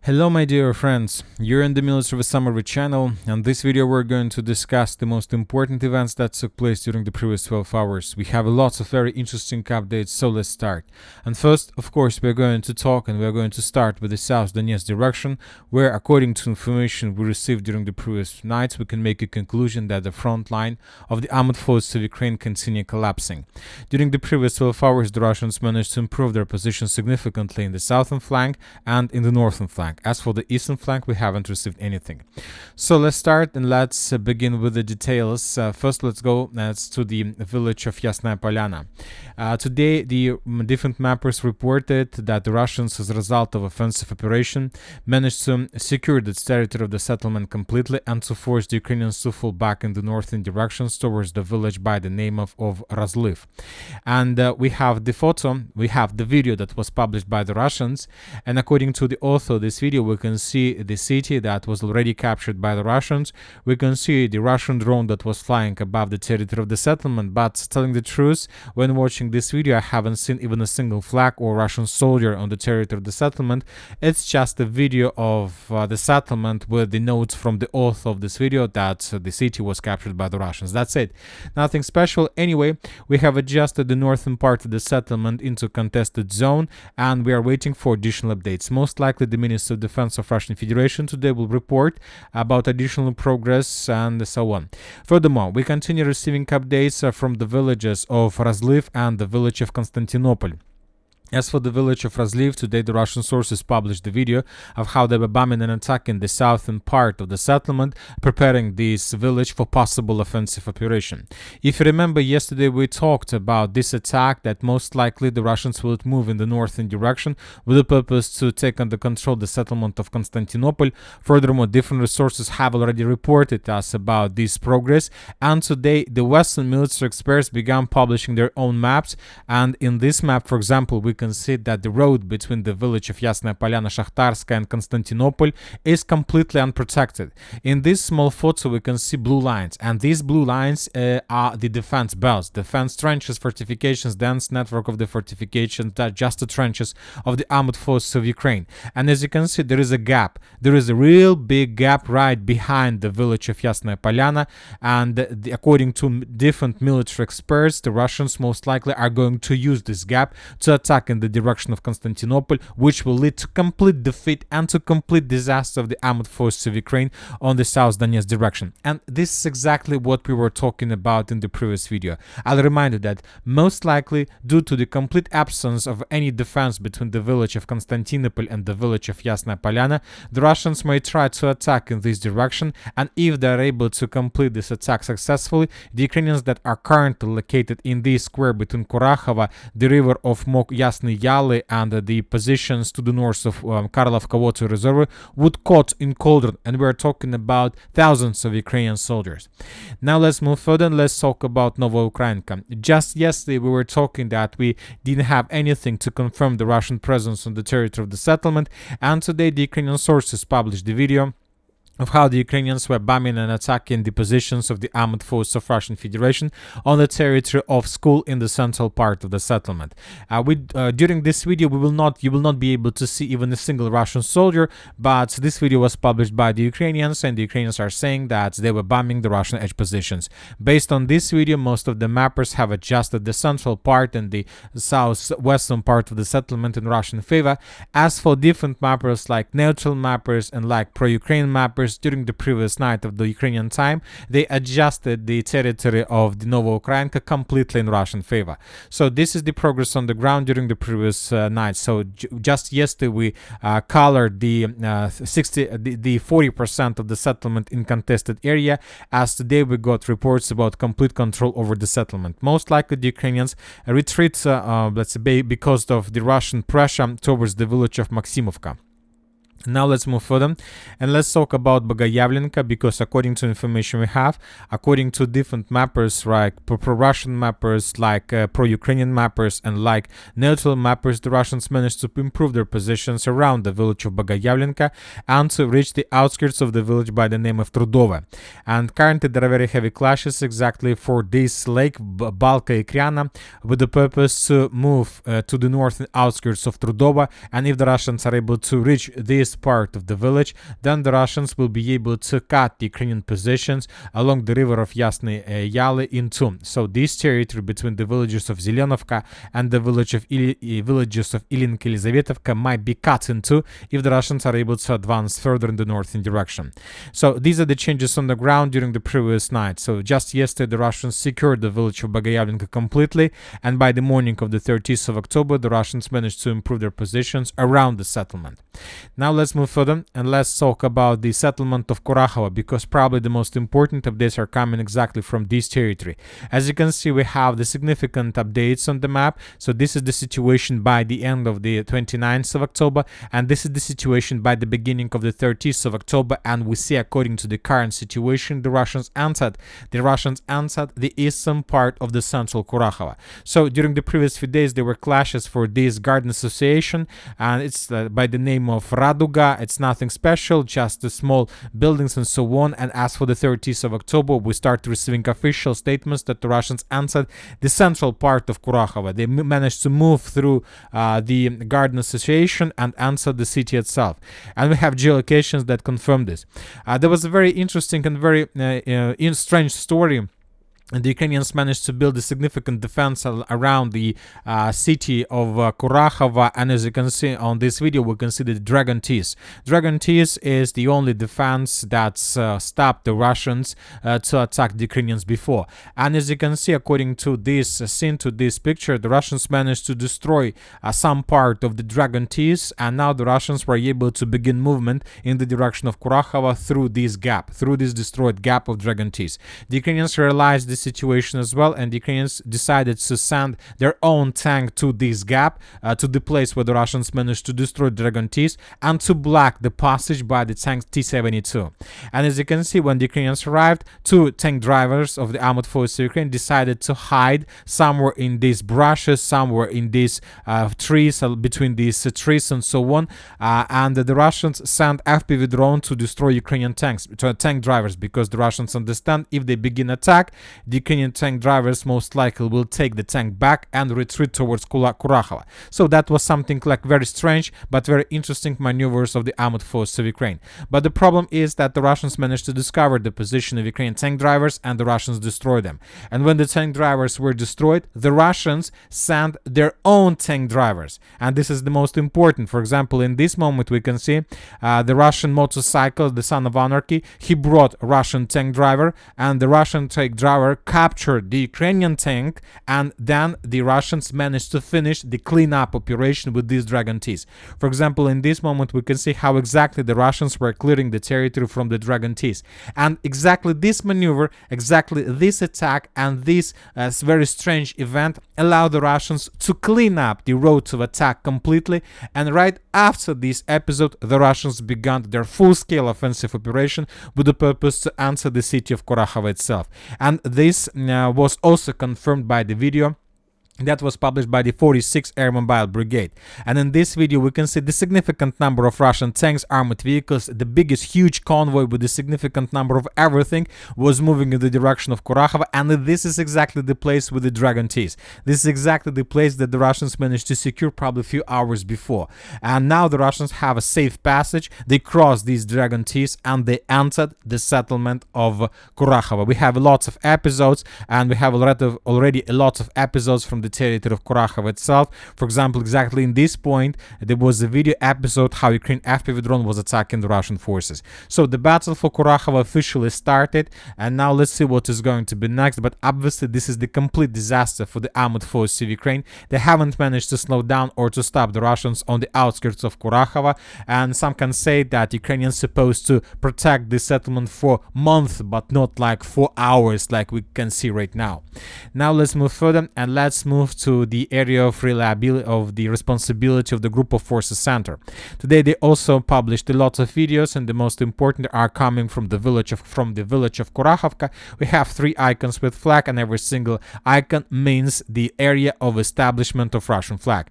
Hello my dear friends, you're in the Military Summary channel, and this video we're going to discuss the most important events that took place during the previous 12 hours. We have lots of very interesting updates, so let's start. And first, of course, we're going to start with the South Donetsk direction, where according to information we received during the previous nights, we can make a conclusion that the front line of the armed forces of Ukraine continue collapsing. During the previous 12 hours, the Russians managed to improve their position significantly in the southern flank and in the northern flank. As for the eastern flank, we haven't received anything. So let's start and let's begin with the details. First, let's go to the village of Yasnaya Polyana. Today, the different mappers reported that the Russians, as a result of offensive operation, managed to secure the territory of the settlement completely and to force the Ukrainians to fall back in the northern directions towards the village by the name of Razliv. And we have the photo, we have the video that was published by the Russians, and according to the author of this video, we can see the city that was already captured by the Russians. We can see the Russian drone that was flying above the territory of the settlement, but telling the truth, when watching this video, I haven't seen even a single flag or Russian soldier on the territory of the settlement. It's just a video of the settlement with the notes from the author of this video that the city was captured by the Russians. That's it. Nothing special. Anyway, we have adjusted the northern part of the settlement into contested zone, and we are waiting for additional updates. Most likely the Minister of Defense of Russian Federation today will report about additional progress and so on. Furthermore, we continue receiving updates from the villages of Razliv and the village of Konstantinopol. As for the village of Razliv, today the Russian sources published the video of how they were bombing and attacking the southern part of the settlement, preparing this village for possible offensive operation. If you remember, yesterday we talked about this attack, that most likely the Russians would move in the northern direction with the purpose to take under control the settlement of Konstantinopol. Furthermore, different resources have already reported us about this progress, and today the Western military experts began publishing their own maps, and in this map, for example, we can see that the road between the village of Yasnaya Polyana, Shakhtarska and Konstantinopol is completely unprotected. In this small photo we can see blue lines, and these blue lines are the defense belts, defense trenches, fortifications, dense network of the fortifications, just the trenches of the armed forces of Ukraine. And as you can see, there is a gap. There is a real big gap right behind the village of Yasnaya Polyana, and according to different military experts, the Russians most likely are going to use this gap to attack in the direction of Constantinople, which will lead to complete defeat and to complete disaster of the armed forces of Ukraine on the South Donetsk direction. And this is exactly what we were talking about in the previous video. I'll remind you that most likely, due to the complete absence of any defense between the village of Constantinople and the village of Yasnaya Polyana, the Russians may try to attack in this direction, and if they are able to complete this attack successfully, the Ukrainians that are currently located in this square between Kurakhovo, the river of Yasny Yali, and the positions to the north of Karlovka Water Reservoir would caught in cauldron, and we are talking about thousands of Ukrainian soldiers. Now let's move further and let's talk about Novooukrainka. Just yesterday we were talking that we didn't have anything to confirm the Russian presence on the territory of the settlement, and today the Ukrainian sources published the video of how the Ukrainians were bombing and attacking the positions of the armed forces of Russian Federation on the territory of school in the central part of the settlement. During this video, you will not be able to see even a single Russian soldier, but this video was published by the Ukrainians, and the Ukrainians are saying that they were bombing the Russian edge positions. Based on this video, most of the mappers have adjusted the central part and the southwestern part of the settlement in Russian favor. As for different mappers like neutral mappers and like pro-Ukraine mappers, during the previous night of the Ukrainian time, they adjusted the territory of the Novooukrainka completely in Russian favor. So this is the progress on the ground during the previous night. So just yesterday we colored the 40% of the settlement in contested area, as today we got reports about complete control over the settlement. Most likely the Ukrainians retreat, let's say, because of the Russian pressure towards the village of Maximovka. Now let's move further and let's talk about Bogoyavlenka, because according to information we have, according to different mappers, like pro-Russian mappers, like pro-Ukrainian mappers, and like neutral mappers, the Russians managed to improve their positions around the village of Bogoyavlenka and to reach the outskirts of the village by the name of Trudove. And currently there are very heavy clashes exactly for this lake, Balka Ikriana, with the purpose to move to the northern outskirts of Trudova, and if the Russians are able to reach this part of the village, then the Russians will be able to cut the Ukrainian positions along the river of Yasnaya in two. So this territory between the villages of Selydovo and the villages of Ilinka and Elizavetovka might be cut in two if the Russians are able to advance further in the northern direction. So these are the changes on the ground during the previous night. So just yesterday the Russians secured the village of Bogoyavlenka completely, and by the morning of the 30th of October the Russians managed to improve their positions around the settlement. Now let's move further and let's talk about the settlement of Kurakhovo, because probably the most important updates are coming exactly from this territory. As you can see, we have the significant updates on the map. So this is the situation by the end of the 29th of October, and this is the situation by the beginning of the 30th of October, and we see according to the current situation the Russians entered the eastern part of the central Kurakhovo. So during the previous few days there were clashes for this garden association, and it's by the name of Raduga. It's nothing special, just the small buildings and so on. And as for the 30th of October, we start receiving official statements that the Russians entered the central part of Kurakhovo. They managed to move through the garden association and enter the city itself. And we have geolocations that confirm this. There was a very interesting and very strange story. And the Ukrainians managed to build a significant defense around the city of Kurakhovo, and as you can see on this video, we can see the Dragon Tees. Dragon Tees is the only defense that's stopped the Russians to attack the Ukrainians before. And as you can see, according to this scene, to this picture, the Russians managed to destroy some part of the Dragon Tees, and now the Russians were able to begin movement in the direction of Kurakhovo through this gap, through this destroyed gap of Dragon Tees. The Ukrainians realized this situation as well, and the Ukrainians decided to send their own tank to this gap, to the place where the Russians managed to destroy Dragon Tees, and to block the passage by the tank T-72. And as you can see, when the Ukrainians arrived, two tank drivers of the armored forces of Ukraine decided to hide somewhere in these brushes, somewhere in these trees, between these trees and so on, and the Russians sent FPV drone to destroy Ukrainian tanks, to tank drivers, because the Russians understand if they begin attack, the Ukrainian tank drivers most likely will take the tank back and retreat towards Kurakhovo. So that was something like very strange but very interesting maneuvers of the armored forces of Ukraine. But the problem is that the Russians managed to discover the position of Ukrainian tank drivers, and the Russians destroyed them. And when the tank drivers were destroyed, the Russians sent their own tank drivers. And this is the most important. For example, in this moment we can see the Russian motorcycle, the Son of Anarchy. He brought a Russian tank driver, and the Russian tank driver captured the Ukrainian tank, and then the Russians managed to finish the cleanup operation with these Dragon Tees. For example, in this moment we can see how exactly the Russians were clearing the territory from the Dragon Tees, and exactly this maneuver, exactly this attack, and this very strange event allowed the Russians to clean up the roads of attack completely. And right after this episode, the Russians began their full-scale offensive operation with the purpose to enter the city of Kurakhovo itself. And this was also confirmed by the video that was published by the 46th Air Mobile Brigade. And in this video we can see the significant number of Russian tanks, armored vehicles, the biggest huge convoy with a significant number of everything was moving in the direction of Kurakhovo, and this is exactly the place with the Dragon Tees. This is exactly the place that the Russians managed to secure probably a few hours before. And now the Russians have a safe passage. They crossed these Dragon Tees and they entered the settlement of Kurakhovo. We have lots of episodes, and we have already a lot of episodes from the territory of Kurakhovo itself. For example, exactly in this point there was a video episode how Ukraine FPV drone was attacking the Russian forces. So the battle for Kurakhovo officially started, and now let's see what is going to be next. But obviously this is the complete disaster for the armored forces of Ukraine. They haven't managed to slow down or to stop the Russians on the outskirts of Kurakhovo, and some can say that Ukrainians supposed to protect the settlement for months, but not like 4 hours like we can see right now. Now let's move further, and let's move to the area of reliability of the responsibility of the Group of Forces Center. Today they also published a lot of videos, and the most important are coming from the village of Kurakhovka. We have 3 icons with flag, and every single icon means the area of establishment of Russian flag.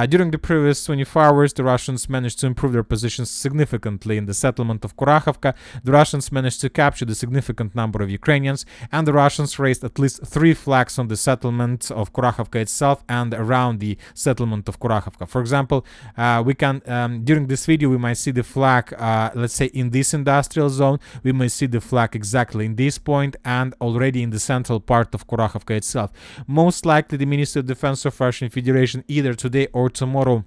During the previous 24 hours the Russians managed to improve their positions significantly in the settlement of Kurakhovka. The Russians managed to capture the significant number of Ukrainians, and the Russians raised at least 3 flags on the settlement of Kurakhovka Kurakhovka itself and around the settlement of Kurakhovka. For example, we can during this video we might see the flag, let's say in this industrial zone, we may see the flag exactly in this point and already in the central part of Kurakhovka itself. Most likely the Ministry of Defense of Russian Federation either today or tomorrow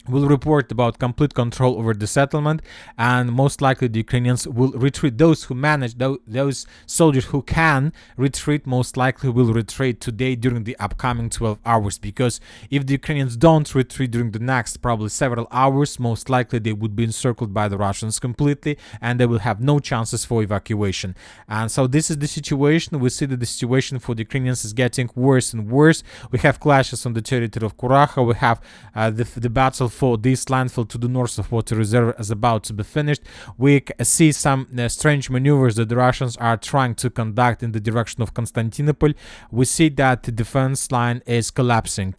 will report about complete control over the settlement, and most likely the Ukrainians will retreat. Those who manage, those soldiers who can retreat, most likely will retreat today during the upcoming 12 hours, because if the Ukrainians don't retreat during the next probably several hours, most likely they would be encircled by the Russians completely and they will have no chances for evacuation. And so this is the situation. We see that the situation for the Ukrainians is getting worse and worse. We have clashes on the territory of Kurakhovo. We have the battle for this landfill to the north of water reserve is about to be finished. We see some strange maneuvers that the Russians are trying to conduct in the direction of Konstantinopol. We see that the defense line is collapsing.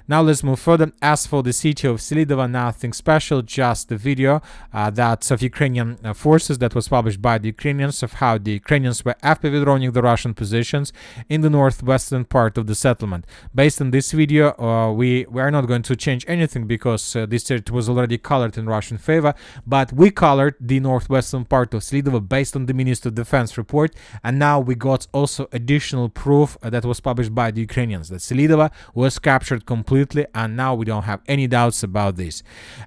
Now let's move further. As for the city of Selydovo, nothing special, just the video that's of Ukrainian forces that was published by the Ukrainians of how the Ukrainians were after withdrawing the Russian positions in the northwestern part of the settlement. Based on this video, we are not going to change anything because this territory was already colored in Russian favor, but we colored the northwestern part of Selydovo based on the Ministry of Defense report, and now we got also additional proof that was published by the Ukrainians that Selydovo was captured completely, and now we don't have any doubts about this.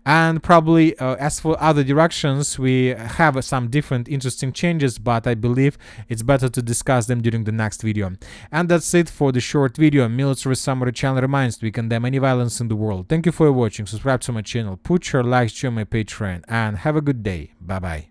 And probably as for other directions, we have some different interesting changes, but I believe it's better to discuss them during the next video. And that's it for the short video. Military Summary channel reminds we condemn any violence in the world. Thank you for watching. Subscribe to my channel, put your likes, join my Patreon, and have a good day. Bye bye.